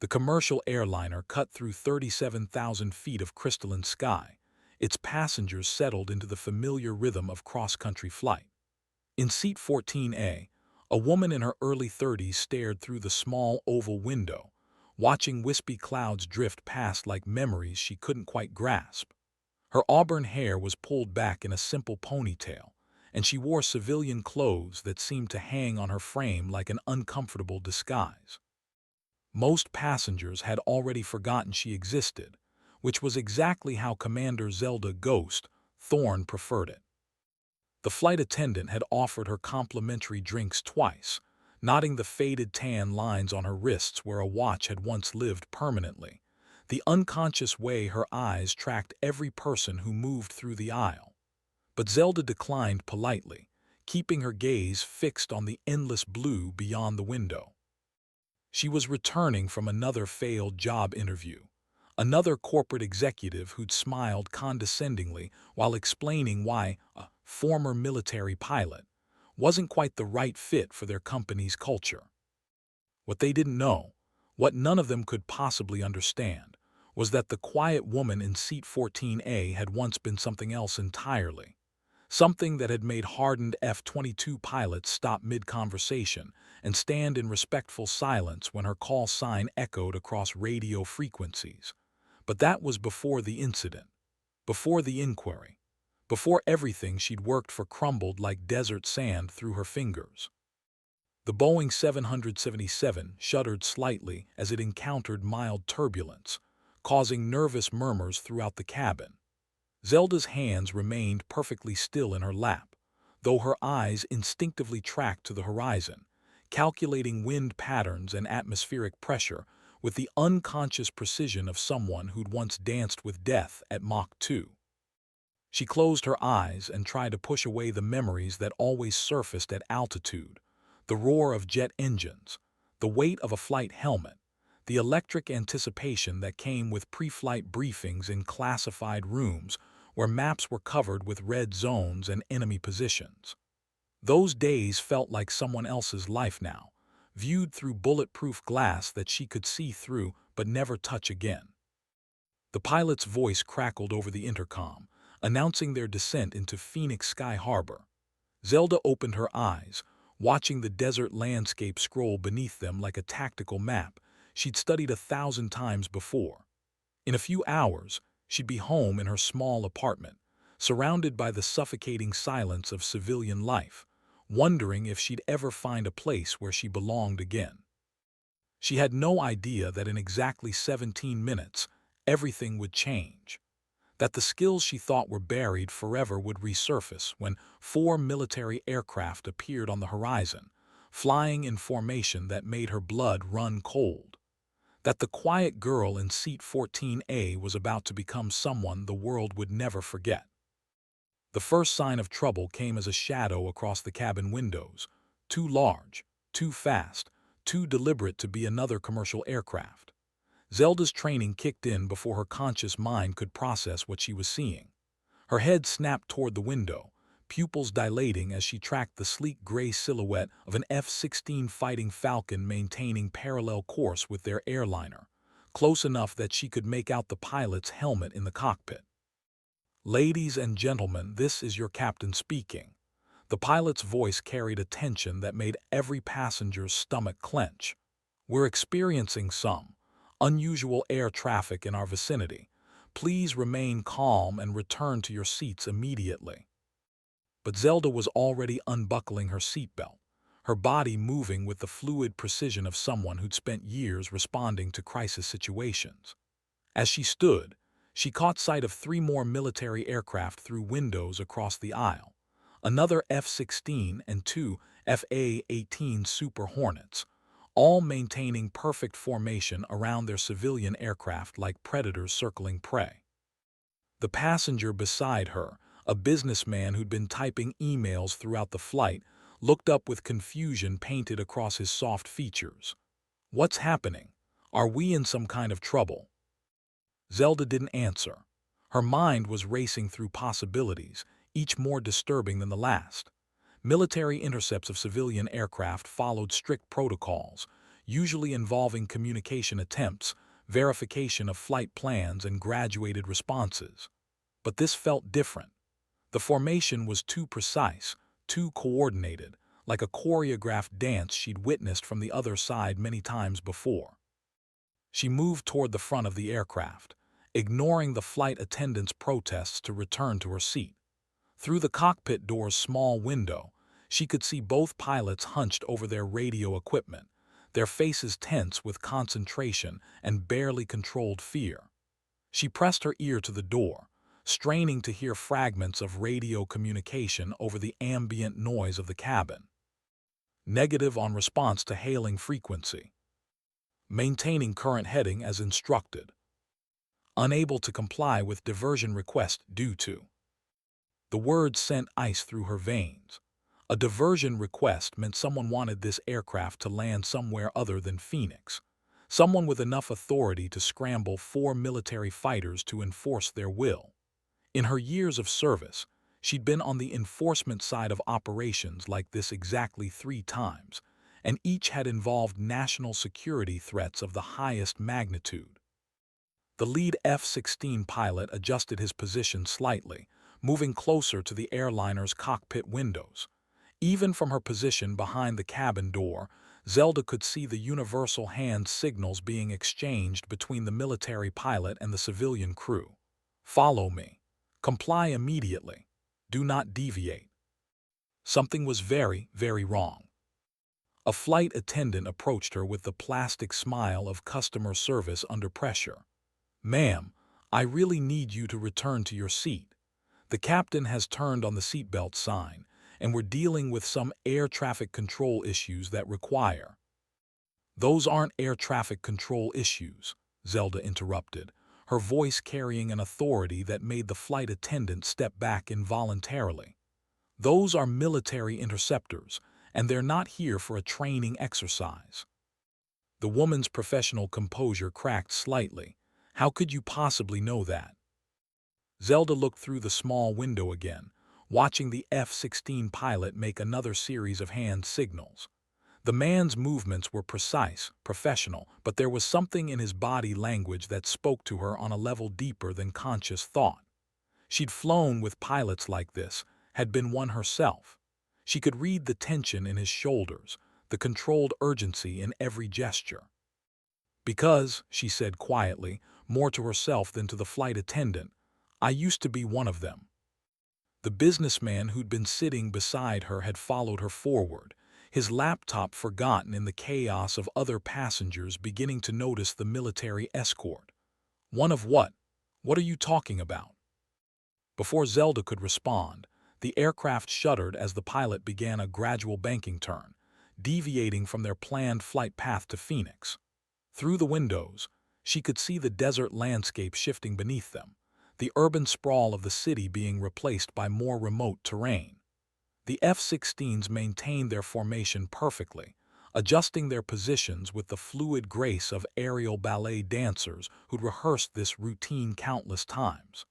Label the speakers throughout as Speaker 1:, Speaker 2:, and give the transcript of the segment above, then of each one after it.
Speaker 1: The commercial airliner cut through 37,000 feet of crystalline sky. Its passengers settled into the familiar rhythm of cross-country flight. In seat 14A, a woman in her early 30s stared through the small oval window, watching wispy clouds drift past like memories she couldn't quite grasp. Her auburn hair was pulled back in a simple ponytail, and she wore civilian clothes that seemed to hang on her frame like an uncomfortable disguise. Most passengers had already forgotten she existed, which was exactly how Commander Zelda Ghost Thorne preferred it. The flight attendant had offered her complimentary drinks twice, noting the faded tan lines on her wrists where a watch had once lived permanently, the unconscious way her eyes tracked every person who moved through the aisle. But Zelda declined politely, keeping her gaze fixed on the endless blue beyond the window. She was returning from another failed job interview, another corporate executive who'd smiled condescendingly while explaining why a former military pilot wasn't quite the right fit for their company's culture. What they didn't know, what none of them could possibly understand, was that the quiet woman in seat 14A had once been something else entirely. Something that had made hardened F-22 pilots stop mid-conversation and stand in respectful silence when her call sign echoed across radio frequencies. But that was before the incident, before the inquiry, before everything she'd worked for crumbled like desert sand through her fingers. The Boeing 777 shuddered slightly as it encountered mild turbulence, causing nervous murmurs throughout the cabin. Zelda's hands remained perfectly still in her lap, though her eyes instinctively tracked to the horizon, calculating wind patterns and atmospheric pressure with the unconscious precision of someone who'd once danced with death at Mach 2. She closed her eyes and tried to push away the memories that always surfaced at altitude, the roar of jet engines, the weight of a flight helmet, the electric anticipation that came with pre-flight briefings in classified rooms where maps were covered with red zones and enemy positions. Those days felt like someone else's life now, viewed through bulletproof glass that she could see through but never touch again. The pilot's voice crackled over the intercom, announcing their descent into Phoenix Sky Harbor. Zelda opened her eyes, watching the desert landscape scroll beneath them like a tactical map she'd studied 1,000 times before. In a few hours, she'd be home in her small apartment, surrounded by the suffocating silence of civilian life, wondering if she'd ever find a place where she belonged again. She had no idea that in exactly 17 minutes, everything would change. That the skills she thought were buried forever would resurface when 4 military aircraft appeared on the horizon, flying in formation that made her blood run cold. That the quiet girl in seat 14A was about to become someone the world would never forget. The first sign of trouble came as a shadow across the cabin windows, too large, too fast, too deliberate to be another commercial aircraft. Zelda's training kicked in before her conscious mind could process what she was seeing. Her head snapped toward the window, pupils dilating as she tracked the sleek gray silhouette of an F-16 Fighting Falcon maintaining parallel course with their airliner, close enough that she could make out the pilot's helmet in the cockpit. "Ladies and gentlemen, this is your captain speaking." The pilot's voice carried a tension that made every passenger's stomach clench. "We're experiencing some unusual air traffic in our vicinity. Please remain calm and return to your seats immediately." But Zelda was already unbuckling her seatbelt, her body moving with the fluid precision of someone who'd spent years responding to crisis situations. As she stood, she caught sight of 3 more military aircraft through windows across the aisle, another F-16 and 2 F-A-18 Super Hornets, all maintaining perfect formation around their civilian aircraft like predators circling prey. The passenger beside her, a businessman who'd been typing emails throughout the flight, looked up with confusion painted across his soft features. "What's happening? Are we in some kind of trouble?" Zelda didn't answer. Her mind was racing through possibilities, each more disturbing than the last. Military intercepts of civilian aircraft followed strict protocols, usually involving communication attempts, verification of flight plans, and graduated responses. But this felt different. The formation was too precise, too coordinated, like a choreographed dance she'd witnessed from the other side many times before. She moved toward the front of the aircraft, ignoring the flight attendant's protests to return to her seat. Through the cockpit door's small window, she could see both pilots hunched over their radio equipment, their faces tense with concentration and barely controlled fear. She pressed her ear to the door, straining to hear fragments of radio communication over the ambient noise of the cabin. Negative on response to hailing frequency. Maintaining current heading as instructed. Unable to comply with diversion request due to. The words sent ice through her veins. A diversion request meant someone wanted this aircraft to land somewhere other than Phoenix. Someone with enough authority to scramble 4 military fighters to enforce their will. In her years of service, she'd been on the enforcement side of operations like this exactly 3 times, and each had involved national security threats of the highest magnitude. The lead F-16 pilot adjusted his position slightly, moving closer to the airliner's cockpit windows. Even from her position behind the cabin door, Zelda could see the universal hand signals being exchanged between the military pilot and the civilian crew. Follow me. Comply immediately. Do not deviate. Something was very, very wrong. A flight attendant approached her with the plastic smile of customer service under pressure. "Ma'am, I really need you to return to your seat. The captain has turned on the seatbelt sign, and we're dealing with some air traffic control issues that require—" "Those aren't air traffic control issues," Zelda interrupted, her voice carrying an authority that made the flight attendant step back involuntarily. "Those are military interceptors, and they're not here for a training exercise." The woman's professional composure cracked slightly. "How could you possibly know that?" Zelda looked through the small window again, watching the F-16 pilot make another series of hand signals. The man's movements were precise, professional, but there was something in his body language that spoke to her on a level deeper than conscious thought. She'd flown with pilots like this, had been one herself. She could read the tension in his shoulders, the controlled urgency in every gesture. "Because," she said quietly, more to herself than to the flight attendant, "I used to be one of them." The businessman who'd been sitting beside her had followed her forward, his laptop forgotten in the chaos of other passengers beginning to notice the military escort. "One of what? What are you talking about?" Before Zelda could respond, the aircraft shuddered as the pilot began a gradual banking turn, deviating from their planned flight path to Phoenix. Through the windows, she could see the desert landscape shifting beneath them, the urban sprawl of the city being replaced by more remote terrain. The F-16s maintained their formation perfectly, adjusting their positions with the fluid grace of aerial ballet dancers who'd rehearsed this routine countless times.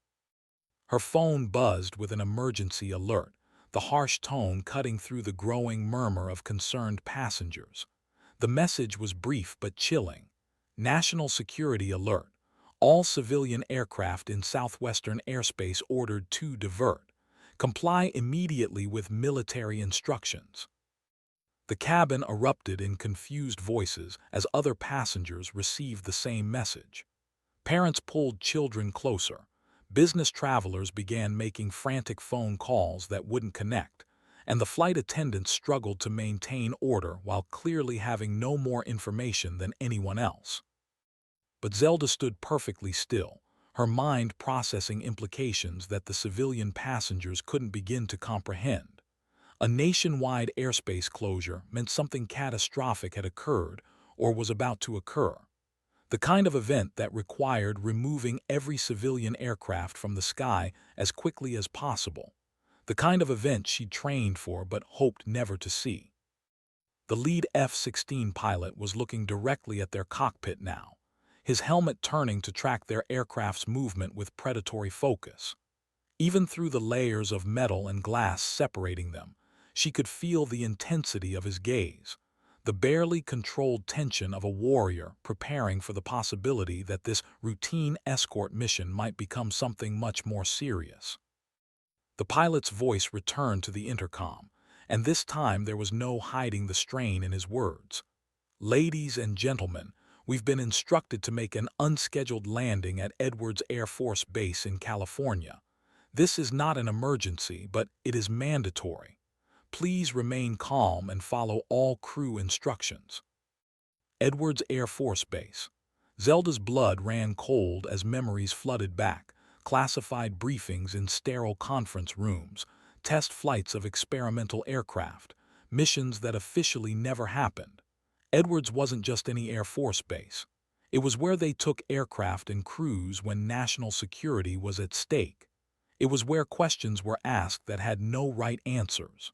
Speaker 1: Her phone buzzed with an emergency alert, the harsh tone cutting through the growing murmur of concerned passengers. The message was brief but chilling. "National security alert. All civilian aircraft in southwestern airspace ordered to divert. Comply immediately with military instructions." The cabin erupted in confused voices as other passengers received the same message. Parents pulled children closer. Business travelers began making frantic phone calls that wouldn't connect, and the flight attendants struggled to maintain order while clearly having no more information than anyone else. But Zelda stood perfectly still, her mind processing implications that the civilian passengers couldn't begin to comprehend. A nationwide airspace closure meant something catastrophic had occurred or was about to occur. The kind of event that required removing every civilian aircraft from the sky as quickly as possible. The kind of event she'd trained for but hoped never to see. The lead F-16 pilot was looking directly at their cockpit now, his helmet turning to track their aircraft's movement with predatory focus. Even through the layers of metal and glass separating them, she could feel the intensity of his gaze. the barely controlled tension of a warrior preparing for the possibility that this routine escort mission might become something much more serious. The pilot's voice returned to the intercom, and this time there was no hiding the strain in his words. "Ladies and gentlemen, we've been instructed to make an unscheduled landing at Edwards Air Force Base in California. This is not an emergency, but it is mandatory. Please remain calm and follow all crew instructions." Edwards Air Force Base. Zelda's blood ran cold as memories flooded back. Classified briefings in sterile conference rooms, test flights of experimental aircraft, missions that officially never happened. Edwards wasn't just any Air Force base. It was where they took aircraft and crews when national security was at stake. It was where questions were asked that had no right answers.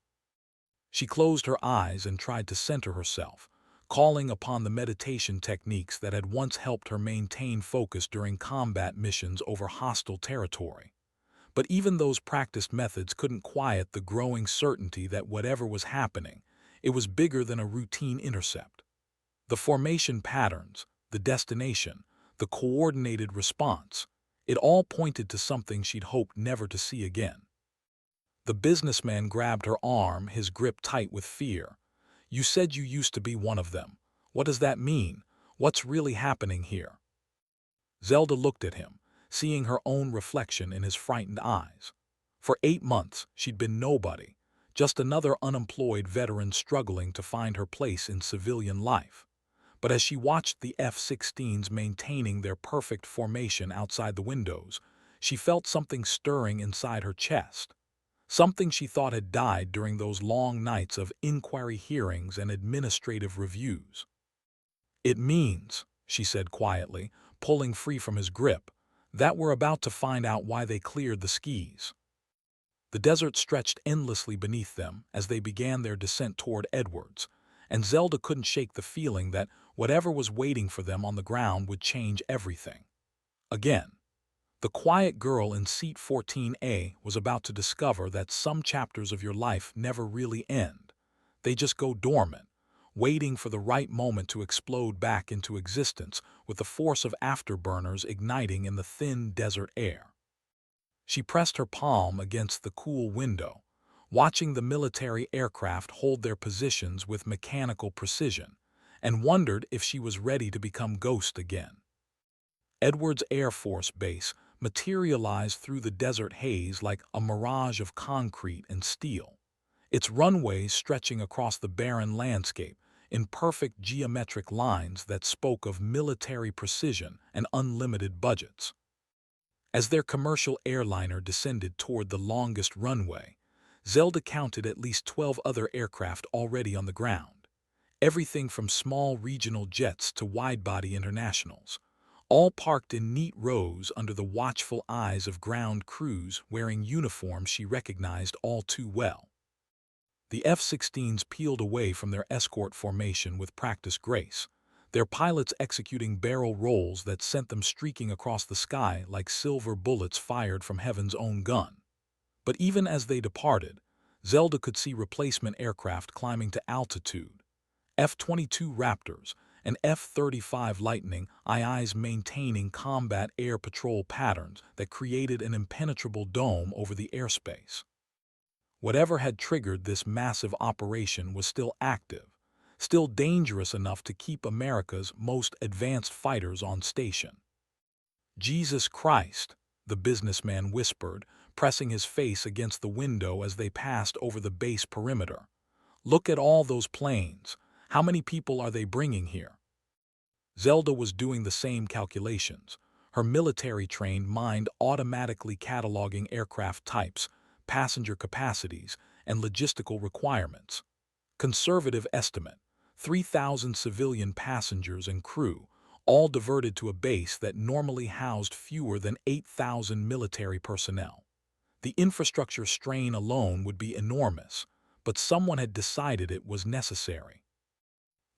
Speaker 1: She closed her eyes and tried to center herself, calling upon the meditation techniques that had once helped her maintain focus during combat missions over hostile territory. But even those practiced methods couldn't quiet the growing certainty that whatever was happening, it was bigger than a routine intercept. The formation patterns, the destination, the coordinated response, it all pointed to something she'd hoped never to see again. The businessman grabbed her arm, his grip tight with fear. "You said you used to be one of them. What does that mean? What's really happening here?" Zelda looked at him, seeing her own reflection in his frightened eyes. For 8 months, she'd been nobody, just another unemployed veteran struggling to find her place in civilian life. But as she watched the F-16s maintaining their perfect formation outside the windows, she felt something stirring inside her chest. Something she thought had died during those long nights of inquiry hearings and administrative reviews. "It means," she said quietly, pulling free from his grip, "that we're about to find out why they cleared the skis." The desert stretched endlessly beneath them as they began their descent toward Edwards, and Zelda couldn't shake the feeling that whatever was waiting for them on the ground would change everything. Again. The quiet girl in seat 14A was about to discover that some chapters of your life never really end. They just go dormant, waiting for the right moment to explode back into existence with the force of afterburners igniting in the thin desert air. She pressed her palm against the cool window, watching the military aircraft hold their positions with mechanical precision, and wondered if she was ready to become ghost again. Edwards Air Force Base materialized through the desert haze like a mirage of concrete and steel, its runways stretching across the barren landscape in perfect geometric lines that spoke of military precision and unlimited budgets. As their commercial airliner descended toward the longest runway, Zelda counted at least 12 other aircraft already on the ground, everything from small regional jets to wide-body internationals, all parked in neat rows under the watchful eyes of ground crews wearing uniforms she recognized all too well. The F-16s peeled away from their escort formation with practiced grace, their pilots executing barrel rolls that sent them streaking across the sky like silver bullets fired from heaven's own gun. But even as they departed, Zelda could see replacement aircraft climbing to altitude. F-22 Raptors and F-35 Lightning IIs maintaining combat air patrol patterns that created an impenetrable dome over the airspace. Whatever had triggered this massive operation was still active, still dangerous enough to keep America's most advanced fighters on station. "Jesus Christ," the businessman whispered, pressing his face against the window as they passed over the base perimeter. "Look at all those planes. How many people are they bringing here?" Zelda was doing the same calculations, her military-trained mind automatically cataloging aircraft types, passenger capacities, and logistical requirements. Conservative estimate, 3,000 civilian passengers and crew, all diverted to a base that normally housed fewer than 8,000 military personnel. The infrastructure strain alone would be enormous, but someone had decided it was necessary.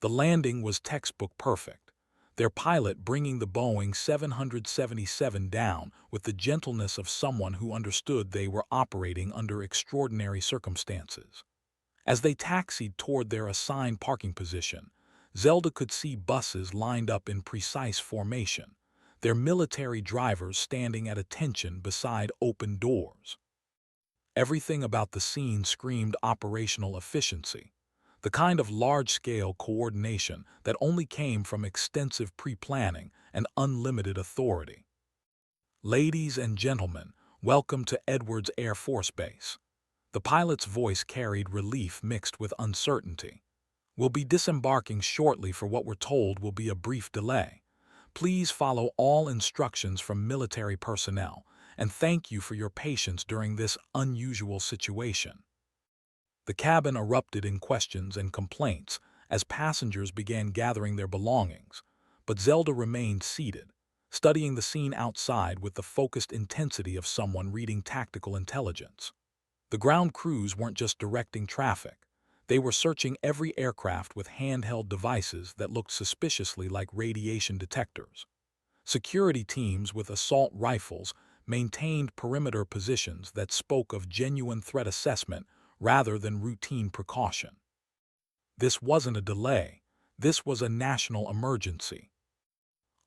Speaker 1: The landing was textbook perfect, their pilot bringing the Boeing 777 down with the gentleness of someone who understood they were operating under extraordinary circumstances. As they taxied toward their assigned parking position, Zelda could see buses lined up in precise formation, their military drivers standing at attention beside open doors. Everything about the scene screamed operational efficiency, the kind of large-scale coordination that only came from extensive pre-planning and unlimited authority. Ladies and gentlemen, welcome to Edwards Air Force Base. The pilot's voice carried relief mixed with uncertainty. We'll be disembarking shortly for what we're told will be a brief delay. Please follow all instructions from military personnel, and thank you for your patience during this unusual situation. The cabin erupted in questions and complaints as passengers began gathering their belongings, but Zelda remained seated, studying the scene outside with the focused intensity of someone reading tactical intelligence. The ground crews weren't just directing traffic. They were searching every aircraft with handheld devices that looked suspiciously like radiation detectors. Security teams with assault rifles maintained perimeter positions that spoke of genuine threat assessment rather than routine precaution. This wasn't a delay. This was a national emergency.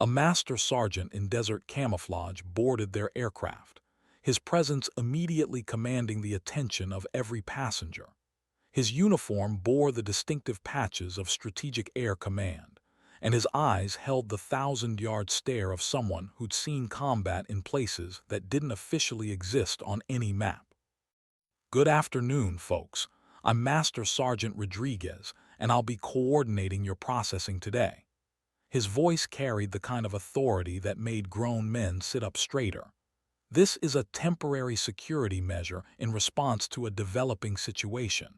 Speaker 1: A master sergeant in desert camouflage boarded their aircraft, his presence immediately commanding the attention of every passenger. His uniform bore the distinctive patches of Strategic Air Command, and his eyes held the thousand-yard stare of someone who'd seen combat in places that didn't officially exist on any map. Good afternoon, folks. I'm Master Sergeant Rodriguez, and I'll be coordinating your processing today. His voice carried the kind of authority that made grown men sit up straighter. This is a temporary security measure in response to a developing situation.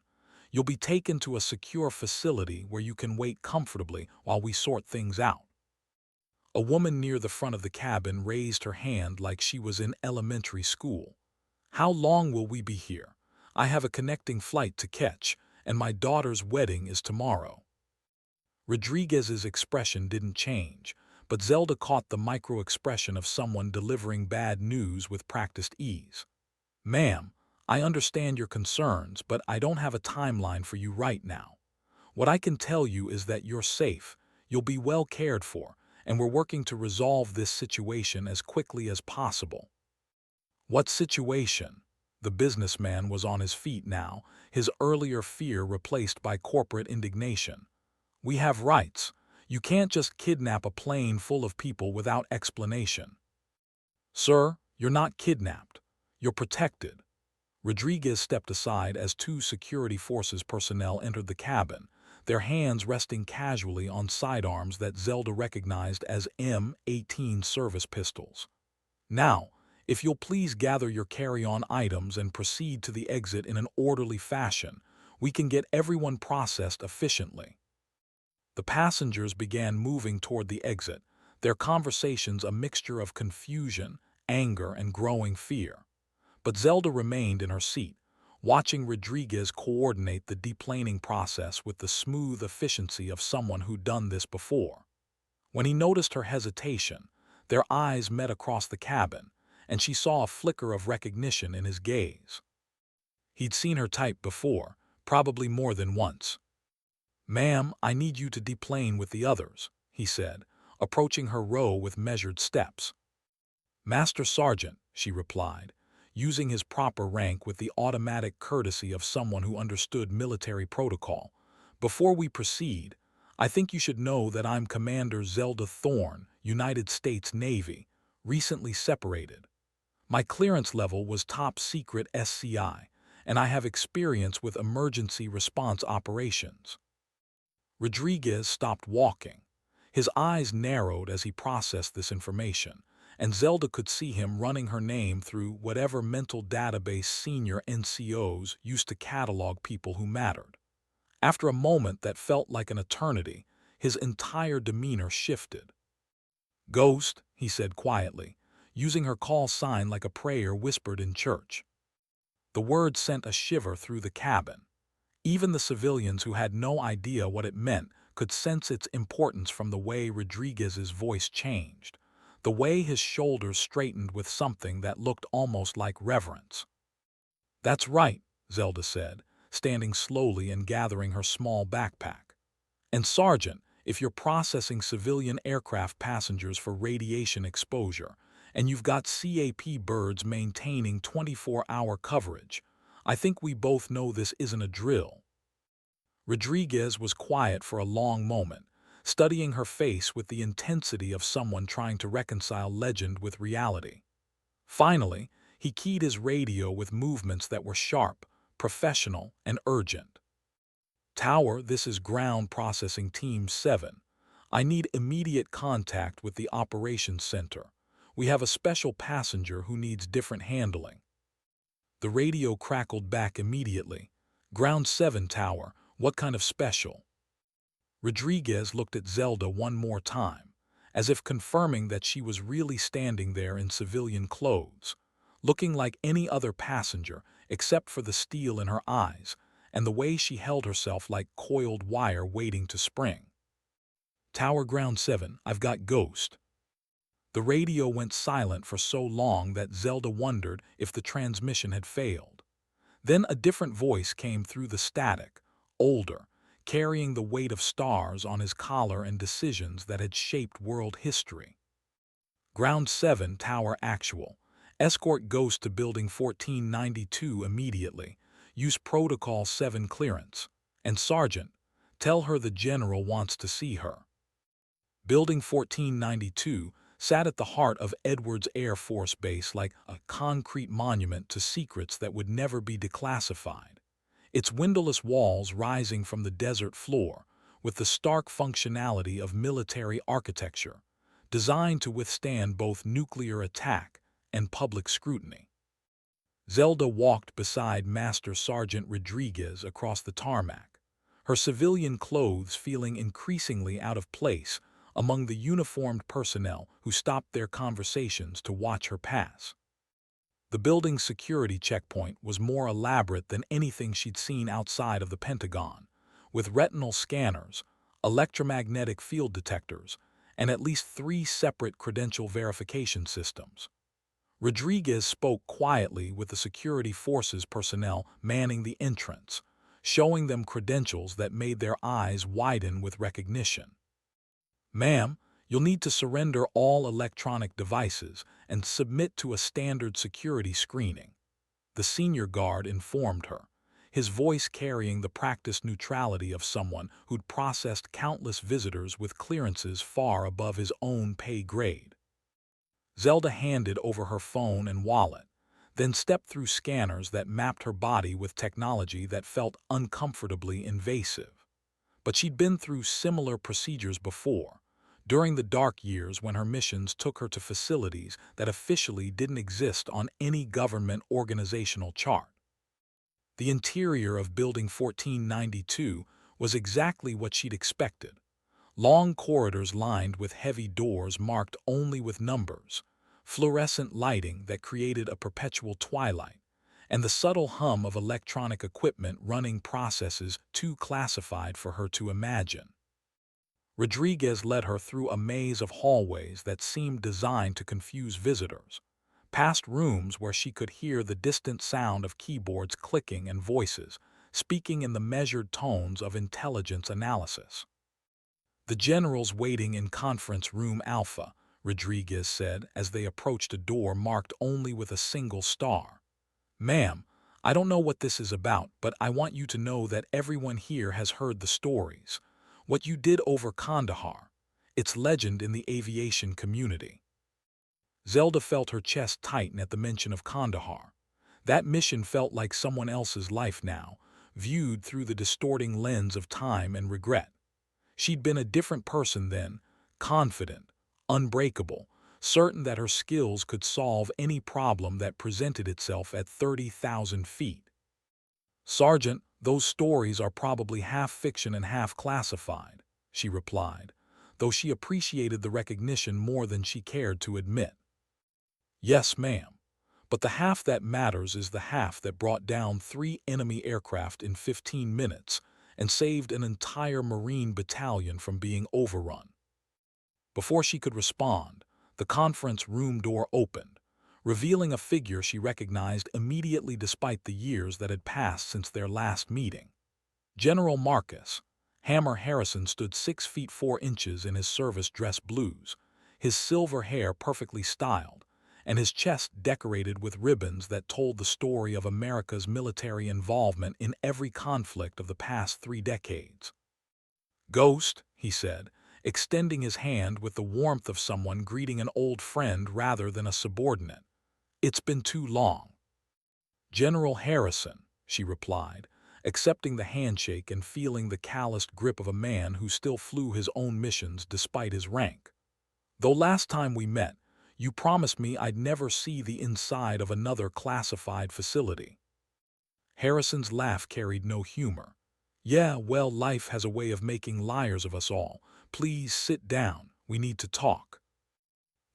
Speaker 1: You'll be taken to a secure facility where you can wait comfortably while we sort things out. A woman near the front of the cabin raised her hand like she was in elementary school. How long will we be here? I have a connecting flight to catch, and my daughter's wedding is tomorrow. Rodriguez's expression didn't change, but Zelda caught the micro-expression of someone delivering bad news with practiced ease. Ma'am, I understand your concerns, but I don't have a timeline for you right now. What I can tell you is that you're safe, you'll be well cared for, and we're working to resolve this situation as quickly as possible. What situation? The businessman was on his feet now, his earlier fear replaced by corporate indignation. We have rights. You can't just kidnap a plane full of people without explanation. Sir, you're not kidnapped. You're protected. Rodriguez stepped aside as two security forces personnel entered the cabin, their hands resting casually on sidearms that Zelda recognized as M18 service pistols. Now, if you'll please gather your carry-on items and proceed to the exit in an orderly fashion, we can get everyone processed efficiently. The passengers began moving toward the exit, their conversations a mixture of confusion, anger, and growing fear. But Zelda remained in her seat, watching Rodriguez coordinate the deplaning process with the smooth efficiency of someone who'd done this before. When he noticed her hesitation, their eyes met across the cabin, and she saw a flicker of recognition in his gaze. He'd seen her type before, probably more than once. Ma'am, I need you to deplane with the others, he said, approaching her row with measured steps. Master Sergeant, she replied, using his proper rank with the automatic courtesy of someone who understood military protocol. Before we proceed, I think you should know that I'm Commander Zelda Thorne, United States Navy, recently separated. My clearance level was top secret SCI, and I have experience with emergency response operations. Rodriguez stopped walking. His eyes narrowed as he processed this information, and Zelda could see him running her name through whatever mental database senior NCOs used to catalog people who mattered. After a moment that felt like an eternity, his entire demeanor shifted. Ghost, he said quietly, using her call sign like a prayer whispered in church. The word sent a shiver through the cabin. Even the civilians who had no idea what it meant could sense its importance from the way Rodriguez's voice changed, the way his shoulders straightened with something that looked almost like reverence. That's right, Zelda said, standing slowly and gathering her small backpack. And Sergeant, if you're processing civilian aircraft passengers for radiation exposure, and you've got CAP birds maintaining 24-hour coverage, I think we both know this isn't a drill. Rodriguez was quiet for a long moment, studying her face with the intensity of someone trying to reconcile legend with reality. Finally, he keyed his radio with movements that were sharp, professional, and urgent. Tower, this is Ground Processing Team 7. I need immediate contact with the operations center. We have a special passenger who needs different handling. The radio crackled back immediately. Ground 7, Tower, what kind of special? Rodriguez looked at Zelda one more time, as if confirming that she was really standing there in civilian clothes, looking like any other passenger except for the steel in her eyes and the way she held herself like coiled wire waiting to spring. Tower Ground 7, I've got Ghost. The radio went silent for so long that Zelda wondered if the transmission had failed. Then a different voice came through the static, older, carrying the weight of stars on his collar and decisions that had shaped world history. Ground 7, Tower Actual. Escort Ghost to Building 1492 immediately. Use Protocol 7 clearance. And Sergeant, tell her the General wants to see her. Building 1492 sat at the heart of Edwards Air Force Base like a concrete monument to secrets that would never be declassified. Its windowless walls rising from the desert floor, with the stark functionality of military architecture, designed to withstand both nuclear attack and public scrutiny. Zelda walked beside Master Sergeant Rodriguez across the tarmac, her civilian clothes feeling increasingly out of place among the uniformed personnel who stopped their conversations to watch her pass. The building's security checkpoint was more elaborate than anything she'd seen outside of the Pentagon, with retinal scanners, electromagnetic field detectors, and at least 3 separate credential verification systems. Rodriguez spoke quietly with the security forces personnel manning the entrance, showing them credentials that made their eyes widen with recognition. Ma'am, you'll need to surrender all electronic devices and submit to a standard security screening, the senior guard informed her, his voice carrying the practiced neutrality of someone who'd processed countless visitors with clearances far above his own pay grade. Zelda handed over her phone and wallet, then stepped through scanners that mapped her body with technology that felt uncomfortably invasive. But she'd been through similar procedures before, during the dark years when her missions took her to facilities that officially didn't exist on any government organizational chart. The interior of Building 1492 was exactly what she'd expected. Long corridors lined with heavy doors marked only with numbers, fluorescent lighting that created a perpetual twilight, and the subtle hum of electronic equipment running processes too classified for her to imagine. Rodriguez led her through a maze of hallways that seemed designed to confuse visitors, past rooms where she could hear the distant sound of keyboards clicking and voices, speaking in the measured tones of intelligence analysis. The general's waiting in Conference Room Alpha, Rodriguez said as they approached a door marked only with a single star. Ma'am, I don't know what this is about, but I want you to know that everyone here has heard the stories. What you did over Kandahar, it's legend in the aviation community. Zelda felt her chest tighten at the mention of Kandahar. That mission felt like someone else's life now, viewed through the distorting lens of time and regret. She'd been a different person then, confident, unbreakable, certain that her skills could solve any problem that presented itself at 30,000 feet. Sergeant, those stories are probably half fiction and half classified, she replied, though she appreciated the recognition more than she cared to admit. Yes, ma'am, but the half that matters is the half that brought down 3 enemy aircraft in 15 minutes and saved an entire Marine battalion from being overrun. Before she could respond, the conference room door opened, revealing a figure she recognized immediately despite the years that had passed since their last meeting. General Marcus Hammer Harrison stood 6 feet 4 inches in his service dress blues, his silver hair perfectly styled, and his chest decorated with ribbons that told the story of America's military involvement in every conflict of the past 3 decades. "Ghost," he said, extending his hand with the warmth of someone greeting an old friend rather than a subordinate. "It's been too long." "General Harrison," she replied, accepting the handshake and feeling the calloused grip of a man who still flew his own missions despite his rank. "Though last time we met, you promised me I'd never see the inside of another classified facility." Harrison's laugh carried no humor. "Yeah, well, life has a way of making liars of us all. Please sit down. We need to talk."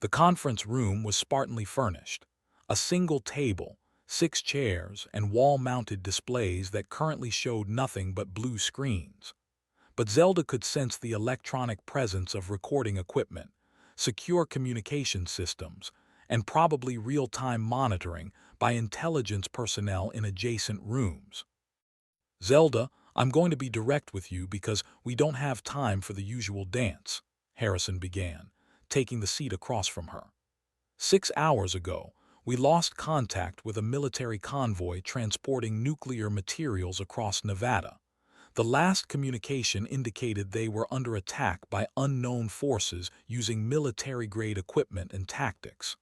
Speaker 1: The conference room was spartanly furnished. A single table, 6 chairs, and wall-mounted displays that currently showed nothing but blue screens. But Zelda could sense the electronic presence of recording equipment, secure communication systems, and probably real-time monitoring by intelligence personnel in adjacent rooms. "Zelda, I'm going to be direct with you because we don't have time for the usual dance," Harrison began, taking the seat across from her. "6 hours ago, we lost contact with a military convoy transporting nuclear materials across Nevada. The last communication indicated they were under attack by unknown forces using military-grade equipment and tactics."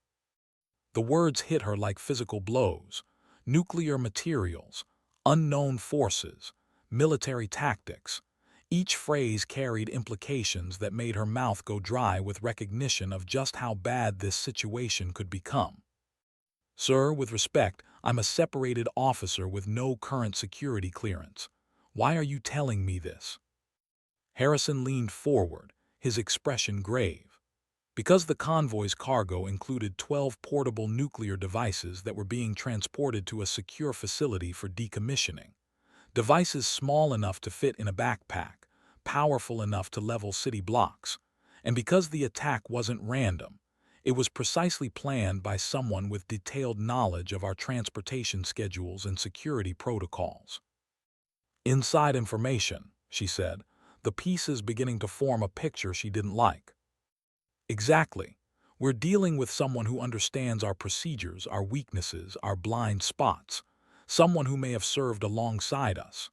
Speaker 1: The words hit her like physical blows. Nuclear materials, unknown forces, military tactics. Each phrase carried implications that made her mouth go dry with recognition of just how bad this situation could become. "Sir, with respect, I'm a separated officer with no current security clearance. Why are you telling me this?" Harrison leaned forward, his expression grave. "Because the convoy's cargo included 12 portable nuclear devices that were being transported to a secure facility for decommissioning. Devices small enough to fit in a backpack, powerful enough to level city blocks. And because the attack wasn't random, it was precisely planned by someone with detailed knowledge of our transportation schedules and security protocols." "Inside information," she said, the pieces beginning to form a picture she didn't like. "Exactly. We're dealing with someone who understands our procedures, our weaknesses, our blind spots. Someone who may have served alongside us."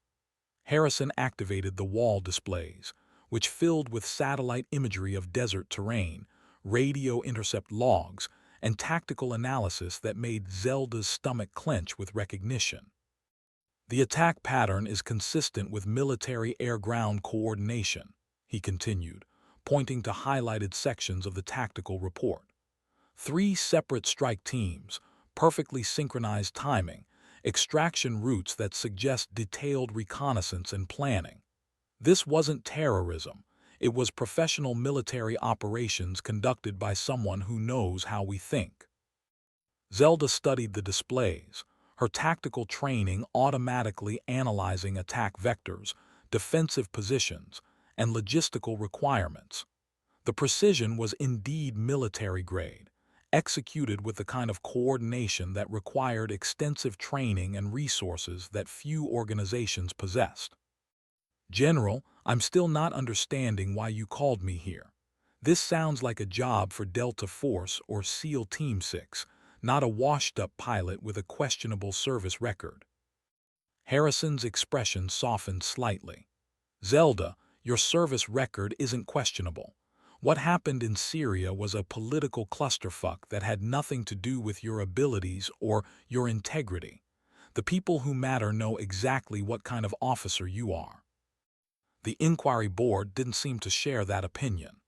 Speaker 1: Harrison activated the wall displays, which filled with satellite imagery of desert terrain, radio intercept logs, and tactical analysis that made Zelda's stomach clench with recognition. "The attack pattern is consistent with military air-ground coordination," he continued, pointing to highlighted sections of the tactical report. 3 separate strike teams, perfectly synchronized timing, extraction routes that suggest detailed reconnaissance and planning. This wasn't terrorism. It was professional military operations conducted by someone who knows how we think. Zelda studied the displays, her tactical training automatically analyzing attack vectors, defensive positions, and logistical requirements. The precision was indeed military-grade, executed with the kind of coordination that required extensive training and resources that few organizations possessed. "General, I'm still not understanding why you called me here. This sounds like a job for Delta Force or SEAL Team 6, not a washed-up pilot with a questionable service record." Harrison's expression softened slightly. "Zelda, your service record isn't questionable. What happened in Syria was a political clusterfuck that had nothing to do with your abilities or your integrity. The people who matter know exactly what kind of officer you are." The inquiry board didn't seem to share that opinion.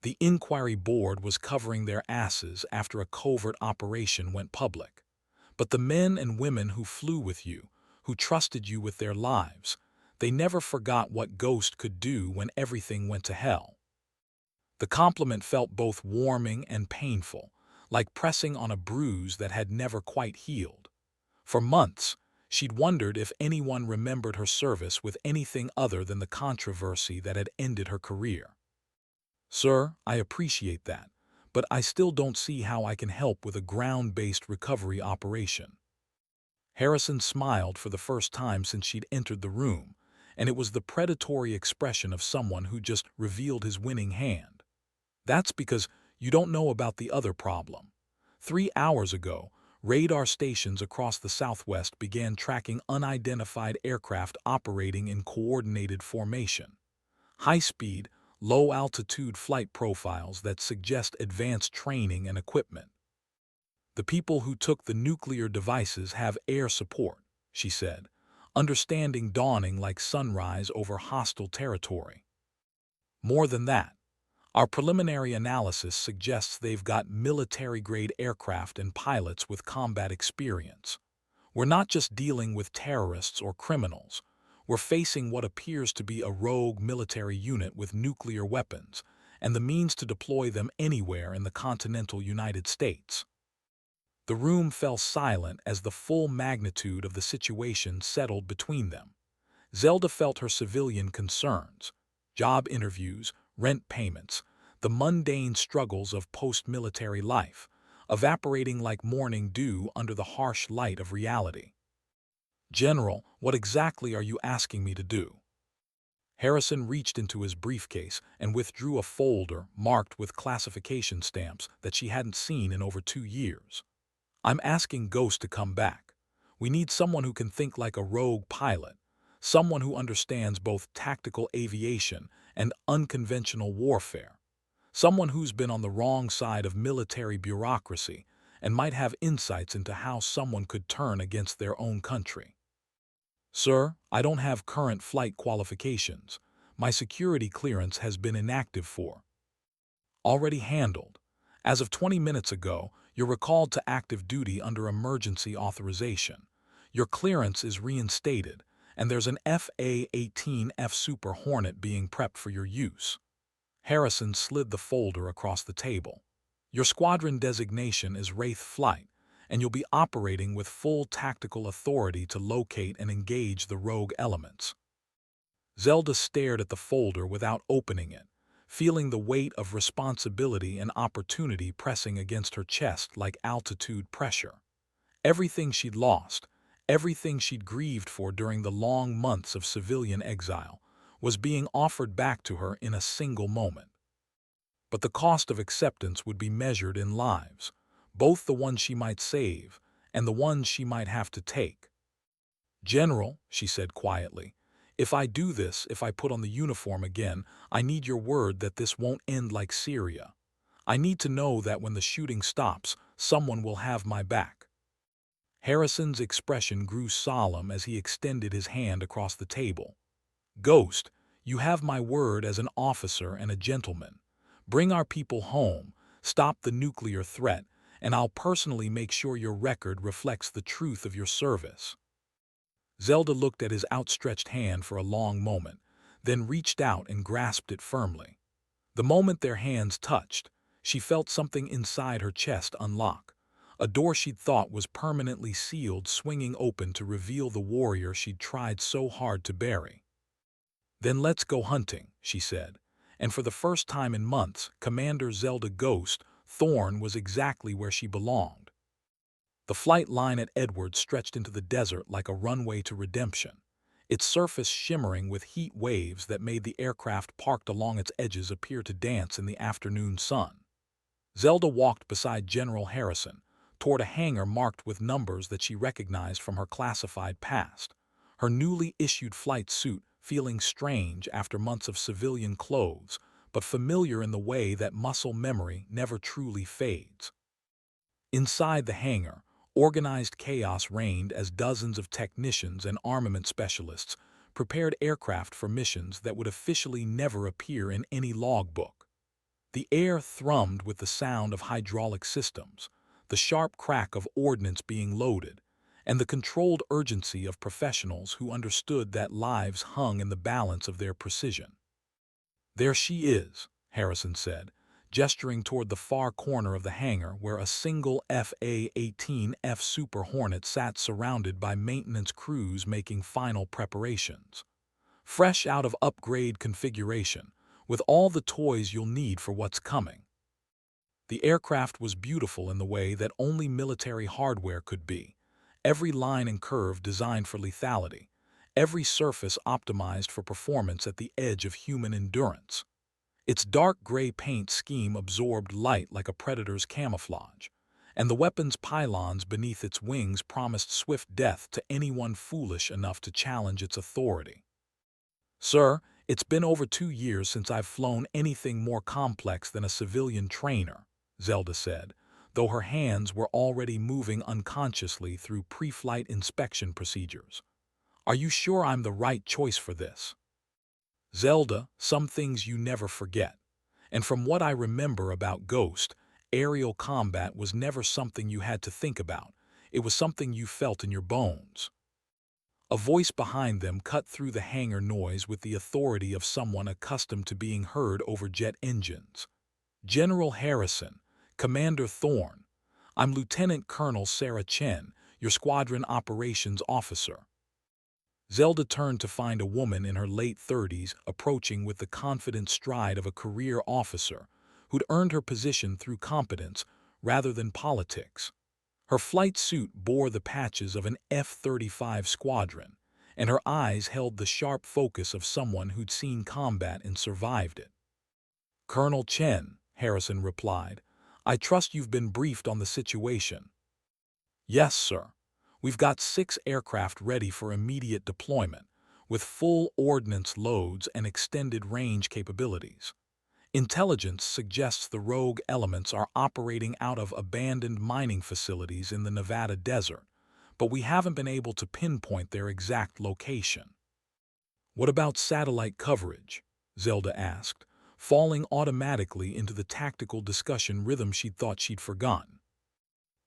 Speaker 1: The inquiry board was covering their asses after a covert operation went public. But the men and women who flew with you, who trusted you with their lives, they never forgot what Ghost could do when everything went to hell. The compliment felt both warming and painful, like pressing on a bruise that had never quite healed. For months, she'd wondered if anyone remembered her service with anything other than the controversy that had ended her career. "Sir, I appreciate that, but I still don't see how I can help with a ground-based recovery operation." Harrison smiled for the first time since she'd entered the room, and it was the predatory expression of someone who just revealed his winning hand. "That's because you don't know about the other problem. 3 hours ago, radar stations across the Southwest began tracking unidentified aircraft operating in coordinated formation. High-speed, low-altitude flight profiles that suggest advanced training and equipment. The people who took the nuclear devices have air support," she said, understanding dawning like sunrise over hostile territory. "More than that, our preliminary analysis suggests they've got military-grade aircraft and pilots with combat experience. We're not just dealing with terrorists or criminals. We're facing what appears to be a rogue military unit with nuclear weapons and the means to deploy them anywhere in the continental United States." The room fell silent as the full magnitude of the situation settled between them. Zelda felt her civilian concerns, job interviews, rent payments, the mundane struggles of post-military life, evaporating like morning dew under the harsh light of reality. "General, what exactly are you asking me to do?" Harrison reached into his briefcase and withdrew a folder marked with classification stamps that she hadn't seen in over 2 years. "I'm asking Ghost to come back. We need someone who can think like a rogue pilot, someone who understands both tactical aviation and unconventional warfare, someone who's been on the wrong side of military bureaucracy and might have insights into how someone could turn against their own country." "Sir, I don't have current flight qualifications. My security clearance has been inactive for—" "Already handled. As of 20 minutes ago, you're recalled to active duty under emergency authorization. Your clearance is reinstated, and there's an F-A-18F Super Hornet being prepped for your use." Harrison slid the folder across the table. "Your squadron designation is Wraith Flight, and you'll be operating with full tactical authority to locate and engage the rogue elements." Zelda stared at the folder without opening it, feeling the weight of responsibility and opportunity pressing against her chest like altitude pressure. Everything she'd lost, everything she'd grieved for during the long months of civilian exile, was being offered back to her in a single moment. But the cost of acceptance would be measured in lives, both the ones she might save and the ones she might have to take. "General," she said quietly, "if I do this, if I put on the uniform again, I need your word that this won't end like Syria. I need to know that when the shooting stops, someone will have my back." Harrison's expression grew solemn as he extended his hand across the table. "Ghost, you have my word as an officer and a gentleman. Bring our people home, stop the nuclear threat, and I'll personally make sure your record reflects the truth of your service." Zelda looked at his outstretched hand for a long moment, then reached out and grasped it firmly. The moment their hands touched, she felt something inside her chest unlock. A door she'd thought was permanently sealed swinging open to reveal the warrior she'd tried so hard to bury. "Then let's go hunting," she said, and for the first time in months, Commander Zelda Ghost Thorne was exactly where she belonged. The flight line at Edwards stretched into the desert like a runway to redemption, its surface shimmering with heat waves that made the aircraft parked along its edges appear to dance in the afternoon sun. Zelda walked beside General Harrison, toward a hangar marked with numbers that she recognized from her classified past, her newly issued flight suit feeling strange after months of civilian clothes, but familiar in the way that muscle memory never truly fades. Inside the hangar, organized chaos reigned as dozens of technicians and armament specialists prepared aircraft for missions that would officially never appear in any logbook. The air thrummed with the sound of hydraulic systems, the sharp crack of ordnance being loaded, and the controlled urgency of professionals who understood that lives hung in the balance of their precision. "There she is," Harrison said, gesturing toward the far corner of the hangar where a single F-A-18F Super Hornet sat surrounded by maintenance crews making final preparations. "Fresh out of upgrade configuration, with all the toys you'll need for what's coming." The aircraft was beautiful in the way that only military hardware could be. Every line and curve designed for lethality. Every surface optimized for performance at the edge of human endurance. Its dark gray paint scheme absorbed light like a predator's camouflage, and the weapon's pylons beneath its wings promised swift death to anyone foolish enough to challenge its authority. "Sir, it's been over 2 years since I've flown anything more complex than a civilian trainer," Zelda said, though her hands were already moving unconsciously through pre-flight inspection procedures. "Are you sure I'm the right choice for this?" "Zelda, some things you never forget. And from what I remember about Ghost, aerial combat was never something you had to think about. It was something you felt in your bones." A voice behind them cut through the hangar noise with the authority of someone accustomed to being heard over jet engines. "General Harrison, Commander Thorne, I'm Lieutenant Colonel Sarah Chen, your squadron operations officer." Zelda turned to find a woman in her late 30s approaching with the confident stride of a career officer who'd earned her position through competence rather than politics. Her flight suit bore the patches of an F-35 squadron, and her eyes held the sharp focus of someone who'd seen combat and survived it. "Colonel Chen," Harrison replied, "I trust you've been briefed on the situation." "Yes, sir. We've got 6 aircraft ready for immediate deployment, with full ordnance loads and extended range capabilities. Intelligence suggests the rogue elements are operating out of abandoned mining facilities in the Nevada desert, but we haven't been able to pinpoint their exact location." "What about satellite coverage?" Zelda asked, falling automatically into the tactical discussion rhythm she'd thought she'd forgotten.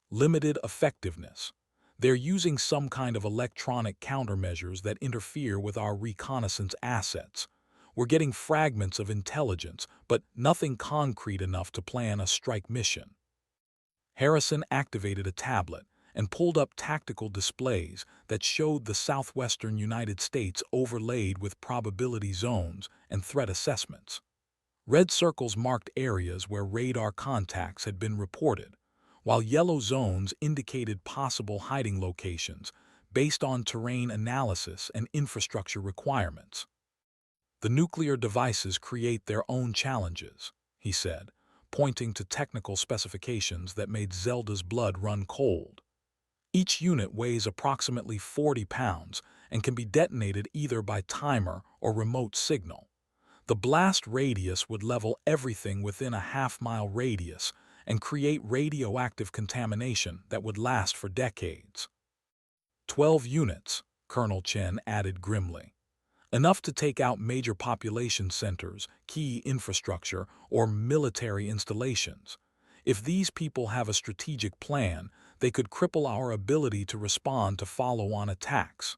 Speaker 1: "Limited effectiveness. They're using some kind of electronic countermeasures that interfere with our reconnaissance assets. We're getting fragments of intelligence, but nothing concrete enough to plan a strike mission." Harrison activated a tablet and pulled up tactical displays that showed the southwestern United States overlaid with probability zones and threat assessments. Red circles marked areas where radar contacts had been reported, while yellow zones indicated possible hiding locations based on terrain analysis and infrastructure requirements. "The nuclear devices create their own challenges," he said, pointing to technical specifications that made Zelda's blood run cold. "Each unit weighs approximately 40 pounds and can be detonated either by timer or remote signal. The blast radius would level everything within a half-mile radius and create radioactive contamination that would last for decades." 12 units, Colonel Chen added grimly. "Enough to take out major population centers, key infrastructure, or military installations. If these people have a strategic plan, they could cripple our ability to respond to follow-on attacks."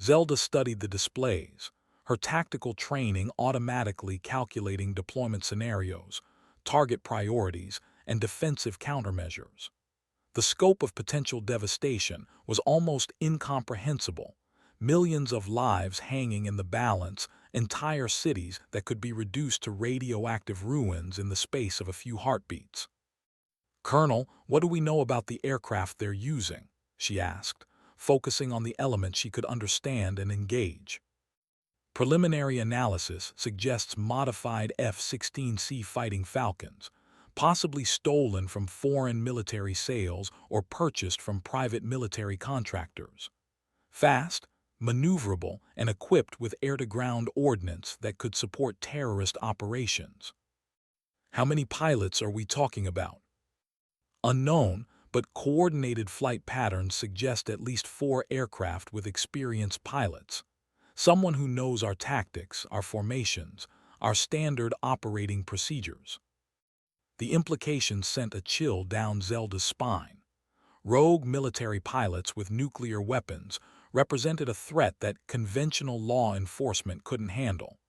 Speaker 1: Zelda studied the displays, her tactical training automatically calculating deployment scenarios, target priorities, and defensive countermeasures. The scope of potential devastation was almost incomprehensible. Millions of lives hanging in the balance, entire cities that could be reduced to radioactive ruins in the space of a few heartbeats. "Colonel, what do we know about the aircraft they're using?" she asked, focusing on the element she could understand and engage. "Preliminary analysis suggests modified F-16C Fighting Falcons, possibly stolen from foreign military sales or purchased from private military contractors. Fast, maneuverable, and equipped with air-to-ground ordnance that could support terrorist operations." "How many pilots are we talking about?" "Unknown, but coordinated flight patterns suggest at least 4 aircraft with experienced pilots. Someone who knows our tactics, our formations, our standard operating procedures." The implication sent a chill down Zelda's spine. Rogue military pilots with nuclear weapons represented a threat that conventional law enforcement couldn't handle.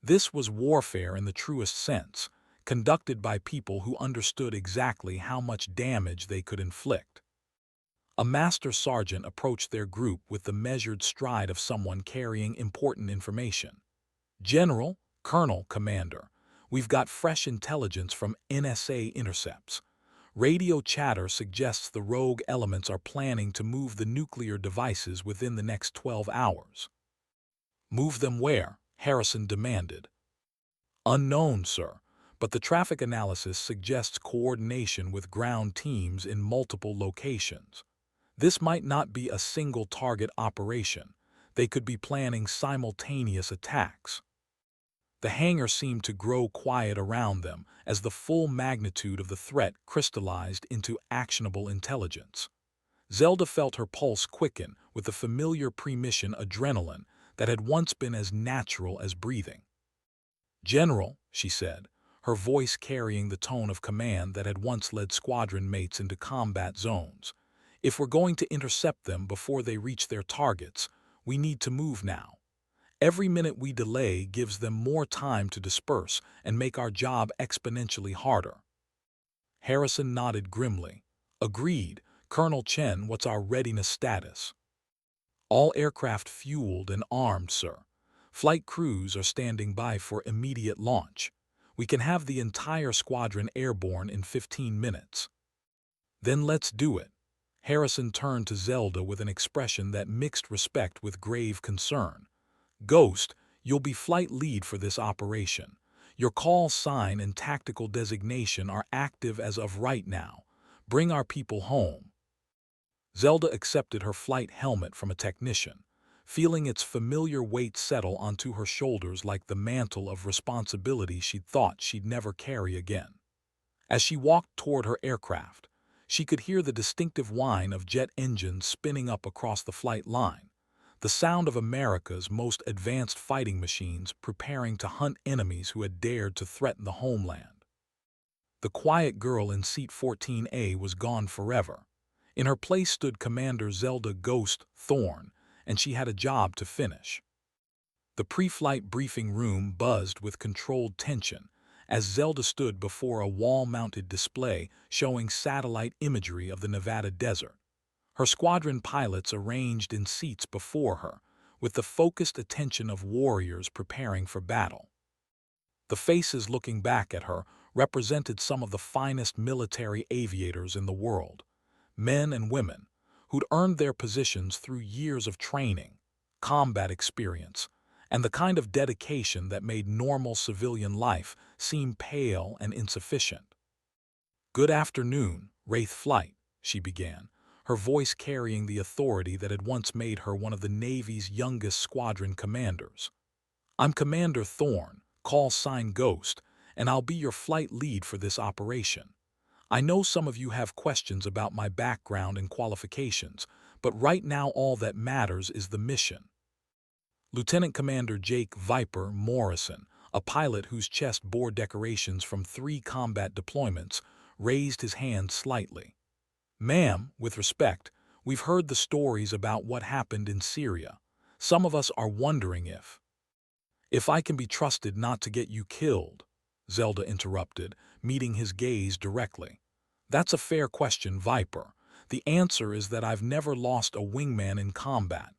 Speaker 1: This was warfare in the truest sense, conducted by people who understood exactly how much damage they could inflict. A master sergeant approached their group with the measured stride of someone carrying important information. "General, Colonel, Commander, We've got fresh intelligence from NSA intercepts. Radio chatter suggests the rogue elements are planning to move the nuclear devices within the next 12 hours. Move them where? Harrison demanded. Unknown, sir, but the traffic analysis suggests coordination with ground teams in multiple locations. This might not be a single target operation. They could be planning simultaneous attacks. The hangar seemed to grow quiet around them as the full magnitude of the threat crystallized into actionable intelligence. Zelda felt her pulse quicken with the familiar pre-mission adrenaline that had once been as natural as breathing. "General," she said, her voice carrying the tone of command that had once led squadron mates into combat zones, "if we're going to intercept them before they reach their targets, we need to move now. Every minute we delay gives them more time to disperse and make our job exponentially harder." Harrison nodded grimly. "Agreed. Colonel Chen, what's our readiness status?" "All aircraft fueled and armed, sir. Flight crews are standing by for immediate launch. We can have the entire squadron airborne in 15 minutes. "Then let's do it." Harrison turned to Zelda with an expression that mixed respect with grave concern. "Ghost, you'll be flight lead for this operation. Your call sign and tactical designation are active as of right now. Bring our people home." Zelda accepted her flight helmet from a technician, feeling its familiar weight settle onto her shoulders like the mantle of responsibility she'd thought she'd never carry again. As she walked toward her aircraft, she could hear the distinctive whine of jet engines spinning up across the flight line, the sound of America's most advanced fighting machines preparing to hunt enemies who had dared to threaten the homeland. The quiet girl in seat 14A was gone forever. In her place stood Commander Zelda "Ghost" Thorne, and she had a job to finish. The pre-flight briefing room buzzed with controlled tension as Zelda stood before a wall-mounted display showing satellite imagery of the Nevada desert. Her squadron pilots arranged in seats before her, with the focused attention of warriors preparing for battle. The faces looking back at her represented some of the finest military aviators in the world, men and women who'd earned their positions through years of training, combat experience, and the kind of dedication that made normal civilian life seem pale and insufficient. "Good afternoon, Wraith Flight," she began, her voice carrying the authority that had once made her one of the Navy's youngest squadron commanders. "I'm Commander Thorne, call sign Ghost, and I'll be your flight lead for this operation. I know some of you have questions about my background and qualifications, but right now all that matters is the mission." Lieutenant Commander Jake "Viper" Morrison, a pilot whose chest bore decorations from 3 combat deployments, raised his hand slightly. "Ma'am, with respect, we've heard the stories about what happened in Syria. Some of us are wondering if I can be trusted not to get you killed," Zelda interrupted, meeting his gaze directly. "That's a fair question, Viper. The answer is that I've never lost a wingman in combat.